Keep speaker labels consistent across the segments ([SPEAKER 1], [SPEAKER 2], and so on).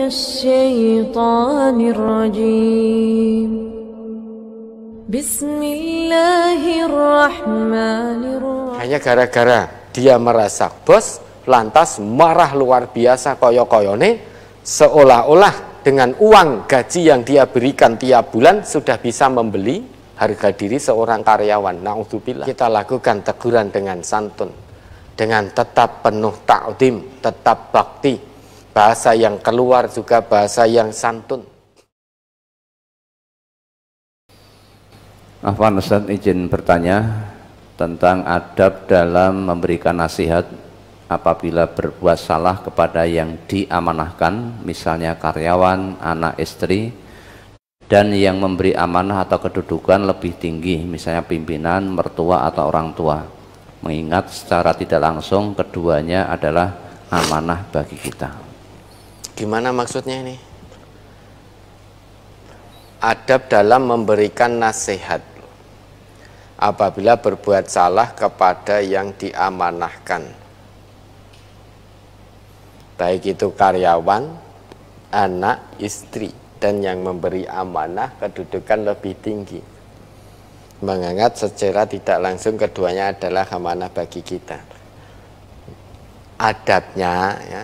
[SPEAKER 1] الشيطان الرجيم بسم الله الرحمن الرحيم.
[SPEAKER 2] Hanya gara-gara dia merasa bos, lantas marah luar biasa koyo-koyone, seolah-olah dengan uang gaji yang dia berikan tiap bulan sudah bisa membeli harga diri seorang karyawan. Na'udzubillah. Kita lakukan teguran dengan santun, dengan tetap penuh ta'zim, tetap bakti. Bahasa yang keluar juga bahasa yang santun.
[SPEAKER 3] Afwan Ustaz, izin bertanya tentang adab dalam memberikan nasihat apabila berbuat salah kepada yang diamanahkan, misalnya karyawan, anak istri, dan yang memberi amanah atau kedudukan lebih tinggi, misalnya pimpinan, mertua atau orang tua, mengingat secara tidak langsung keduanya adalah amanah bagi kita.
[SPEAKER 2] Gimana maksudnya ini? Adab dalam memberikan nasihat apabila berbuat salah kepada yang diamanahkan, baik itu karyawan, anak, istri, dan yang memberi amanah kedudukan lebih tinggi, mengingat secara tidak langsung keduanya adalah amanah bagi kita. Adabnya ya,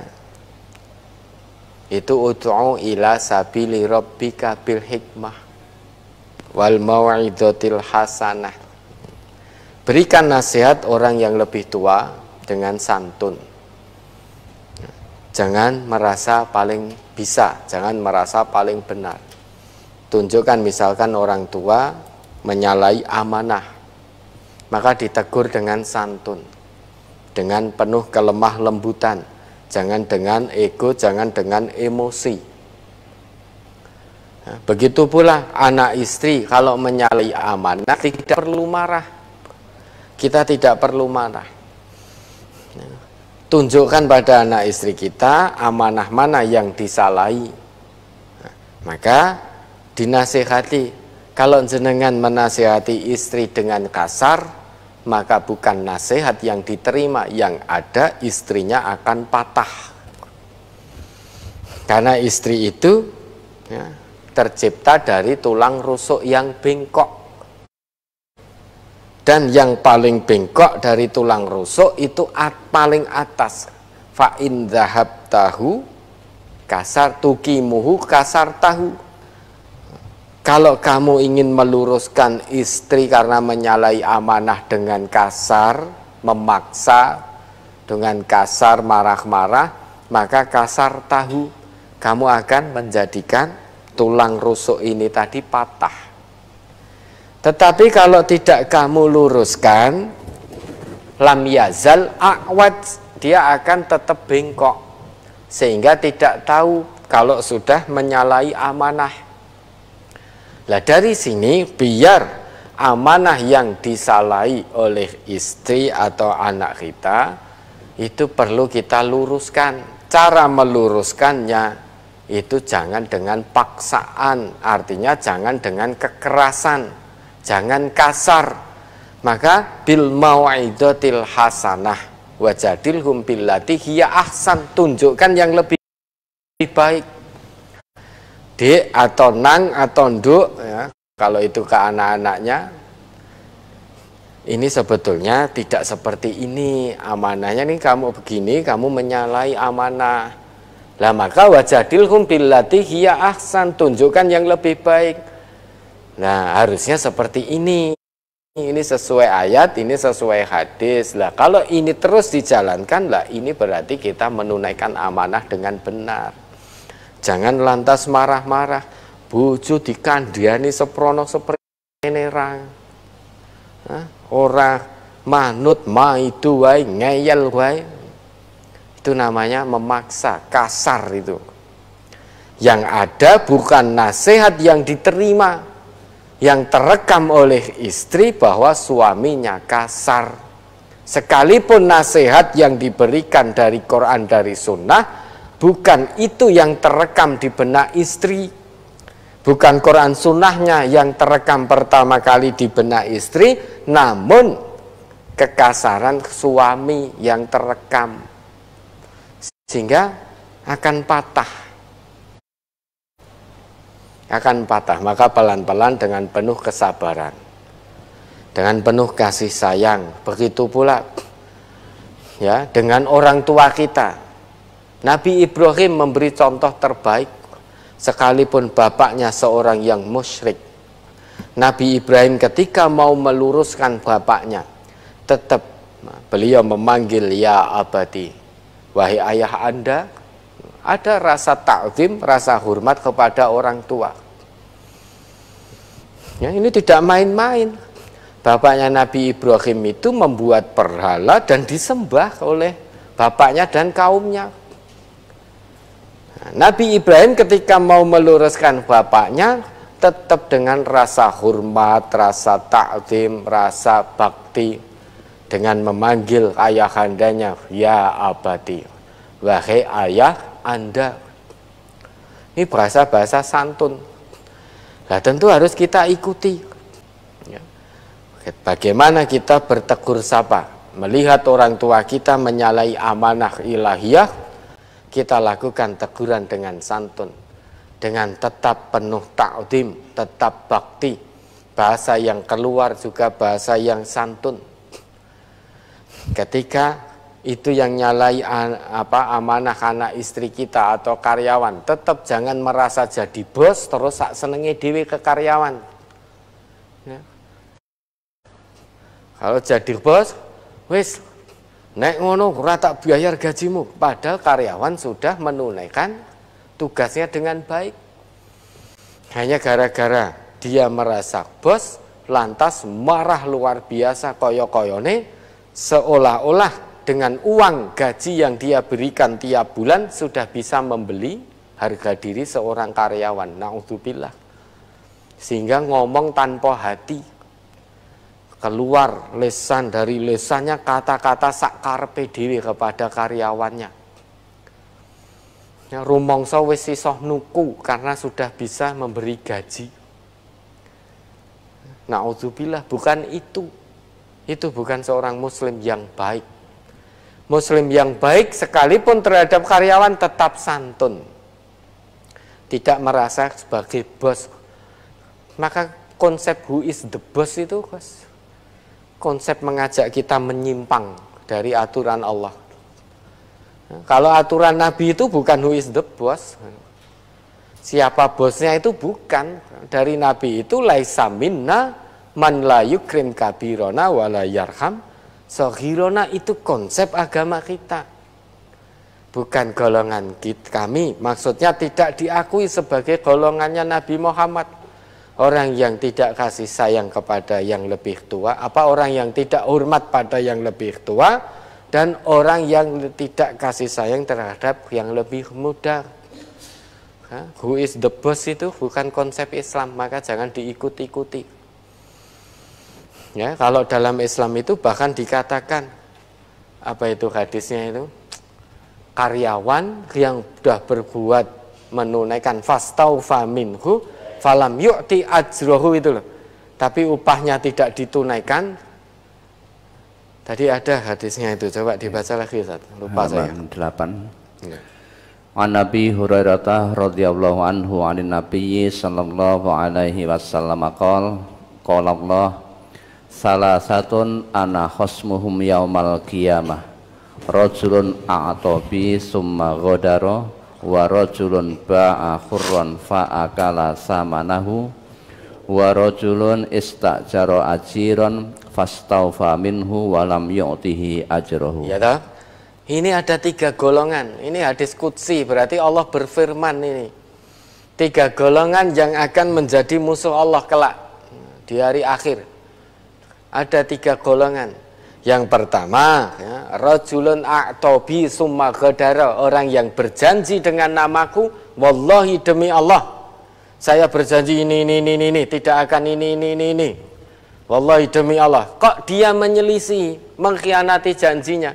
[SPEAKER 2] itu ud'u ila sabili rabbika bil hikmah wal mau'izatil hasanah. Berikan nasihat orang yang lebih tua dengan santun. Jangan merasa paling bisa, jangan merasa paling benar. Tunjukkan misalkan orang tua menyalahi amanah, maka ditegur dengan santun, dengan penuh kelemah lembutan. Jangan dengan ego, jangan dengan emosi. Nah, begitu pula anak istri kalau menyalahi amanah tidak perlu marah. Kita tidak perlu marah. Nah, tunjukkan pada anak istri kita amanah mana yang disalahi. Nah, maka dinasihati. Kalau jenengan menasihati istri dengan kasar, maka bukan nasihat yang diterima, yang ada istrinya akan patah. Karena istri itu ya, tercipta dari tulang rusuk yang bengkok. Dan yang paling bengkok dari tulang rusuk itu paling atas. Fa in dzahab tahu kasar tukimuhu kasar tahu. Kalau kamu ingin meluruskan istri karena menyalahi amanah dengan kasar, memaksa, dengan kasar, marah-marah, maka kasar tahu, kamu akan menjadikan tulang rusuk ini tadi patah. Tetapi kalau tidak kamu luruskan, lam yazal a'wad, dia akan tetap bengkok, sehingga tidak tahu kalau sudah menyalahi amanah. Nah dari sini biar amanah yang disalahi oleh istri atau anak kita itu perlu kita luruskan. Cara meluruskannya itu jangan dengan paksaan, artinya jangan dengan kekerasan, jangan kasar. Maka bil mau'izatil hasanah wajadilhum billati hiya ahsan, tunjukkan yang lebih baik. Dek atau nang atau nduk ya, kalau itu ke anak-anaknya, ini sebetulnya tidak seperti ini amanahnya, nih kamu begini, kamu menyalahi amanah. Lah maka wajadilhum billati hiya ahsan, tunjukkan yang lebih baik. Nah harusnya seperti ini sesuai ayat, ini sesuai hadis. Lah kalau ini terus dijalankan, lah ini berarti kita menunaikan amanah dengan benar. Jangan lantas marah-marah, bojo dikandhani seprono seprenerang. Ora manut maidu wae, ngeyel wae. Itu namanya memaksa, kasar itu. Yang ada bukan nasihat yang diterima, yang terekam oleh istri bahwa suaminya kasar. Sekalipun nasihat yang diberikan dari Quran, dari sunnah, bukan itu yang terekam di benak istri. Bukan Quran sunnahnya yang terekam pertama kali di benak istri, namun kekasaran suami yang terekam. Sehingga akan patah. akan patah. Maka pelan-pelan dengan penuh kesabaran, dengan penuh kasih sayang. Begitu pula ya dengan orang tua kita. Nabi Ibrahim memberi contoh terbaik, sekalipun bapaknya seorang yang musyrik. Nabi Ibrahim ketika mau meluruskan bapaknya, tetap beliau memanggil ya abadi, wahai ayah Anda. Ada rasa ta'zim, rasa hormat kepada orang tua. Ya, ini tidak main-main. Bapaknya Nabi Ibrahim itu membuat berhala dan disembah oleh bapaknya dan kaumnya. Nah, Nabi Ibrahim ketika mau meluruskan bapaknya, tetap dengan rasa hormat, rasa ta'zim, rasa bakti, dengan memanggil ayahandanya, ya abadi, wahai ayah Anda. Ini bahasa-bahasa santun. Nah, tentu harus kita ikuti. Ya. Bagaimana kita bertegur sapa, melihat orang tua kita menyalahi amanah ilahiyah, kita lakukan teguran dengan santun, dengan tetap penuh ta'zim, tetap bakti. Bahasa yang keluar juga bahasa yang santun. Ketika itu yang nyalai amanah anak istri kita atau karyawan, tetap jangan merasa jadi bos terus sak senenge dhewe ke karyawan. Ya. Kalau jadi bos, wis nek ngono ora tak bayar gajimu, padahal karyawan sudah menunaikan tugasnya dengan baik. Hanya gara-gara dia merasa bos, lantas marah luar biasa koyo-koyone, seolah-olah dengan uang gaji yang dia berikan tiap bulan sudah bisa membeli harga diri seorang karyawan. Na'udzubillah. Sehingga ngomong tanpa hati, keluar lesan dari lesannya kata-kata sakarepe dhewe kepada karyawannya. Ya, rumangsa wis iso nuku karena sudah bisa memberi gaji. Na'udzubillah, bukan itu. Itu bukan seorang muslim yang baik. Muslim yang baik sekalipun terhadap karyawan tetap santun, tidak merasa sebagai bos. Maka konsep who is the boss itu konsep mengajak kita menyimpang dari aturan Allah. Kalau aturan Nabi itu bukan who is the boss, siapa bosnya itu bukan. Dari Nabi itu laisa minna man la yukrim kabirona wa la yarham soghirona. Itu konsep agama kita, bukan golongan kami. Maksudnya tidak diakui sebagai golongannya Nabi Muhammad. Orang yang tidak kasih sayang kepada yang lebih tua, orang yang tidak hormat pada yang lebih tua, dan orang yang tidak kasih sayang terhadap yang lebih muda. Who is the boss itu bukan konsep Islam, maka jangan diikut-ikuti. Ya, kalau dalam Islam itu bahkan dikatakan, apa itu hadisnya itu, karyawan yang sudah berbuat menunaikan fastaufa minhu falam yu'ti ajrohu itu loh, tapi upahnya tidak ditunaikan. Tadi ada hadisnya itu, coba dibaca lagi Ustaz. Lupa saya.
[SPEAKER 3] 8.
[SPEAKER 2] Ya.
[SPEAKER 3] An Nabi Hurairah radhiyallahu anhu anin Nabi sallallahu alaihi wasallam qala Allah salasatun ana khosmuhum yaumal qiyamah rajulun a'tabi summa ghadara wa rajulun ba'a khurran fa'akala samanahu wa rajulun istajara ajiran fastaufa minhu wa lam yu'tihi ajrahu.
[SPEAKER 2] Ya toh? Ini ada 3 golongan. Ini hadis qudsi, berarti Allah berfirman ini. 3 golongan yang akan menjadi musuh Allah kelak di hari akhir. Ada 3 golongan. Yang pertama, ya, rajulun a'tabi summa ghadara, orang yang berjanji dengan namaku, wallahi demi Allah, saya berjanji ini, tidak akan ini. Wallahi demi Allah. Kok dia menyelisih, mengkhianati janjinya?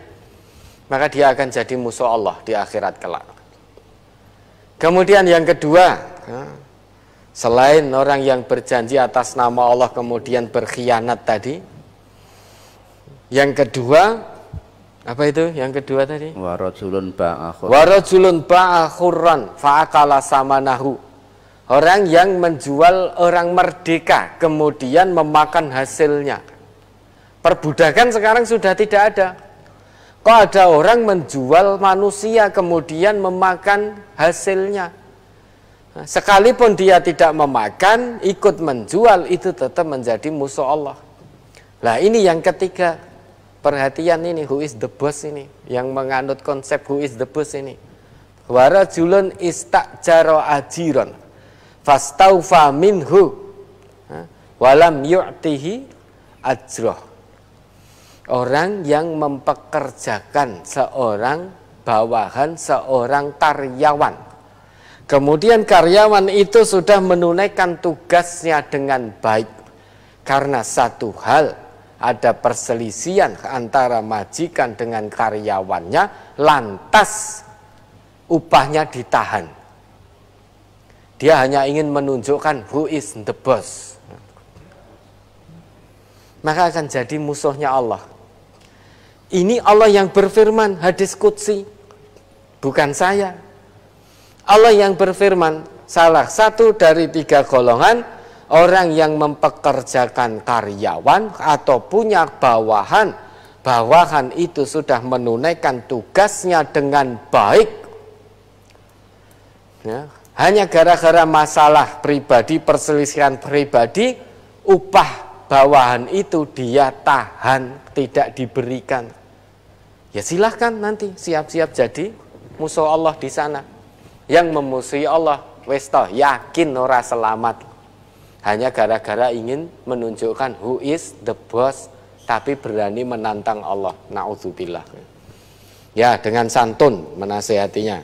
[SPEAKER 2] Maka dia akan jadi musuh Allah di akhirat kelak. Kemudian yang kedua, selain orang yang berjanji atas nama Allah kemudian berkhianat tadi, yang kedua, apa itu yang kedua tadi?
[SPEAKER 3] Warajulun ba'a khurran
[SPEAKER 2] fa'akala samanahu, Orang yang menjual orang merdeka kemudian memakan hasilnya. Perbudakan sekarang sudah tidak ada. Kok ada orang menjual manusia kemudian memakan hasilnya? Sekalipun dia tidak memakan, ikut menjual, itu tetap menjadi musuh Allah. Nah ini yang ketiga. Perhatian ini, who is the boss ini, yang menganut konsep who is the boss ini. Warajulun istajaro ajiron fastaufa minhu walam yu'tihi ajroh. Orang yang mempekerjakan seorang bawahan, seorang karyawan, kemudian karyawan itu sudah menunaikan tugasnya dengan baik. Karena satu hal, ada perselisihan antara majikan dengan karyawannya, lantas upahnya ditahan. Dia hanya ingin menunjukkan who is the boss. Maka akan jadi musuhnya Allah. Ini Allah yang berfirman, hadis qudsi, bukan saya. Allah yang berfirman, salah satu dari 3 golongan, orang yang mempekerjakan karyawan atau punya bawahan, bawahan itu sudah menunaikan tugasnya dengan baik. Ya, hanya gara-gara masalah pribadi, perselisihan pribadi, upah bawahan itu dia tahan, tidak diberikan. Ya silahkan nanti siap-siap jadi musuh Allah di sana. Yang memusuhi Allah, wis toh yakin ora selamat. Hanya gara-gara ingin menunjukkan who is the boss, tapi berani menantang Allah. Na'udzubillah. Ya, dengan santun menasehatinya.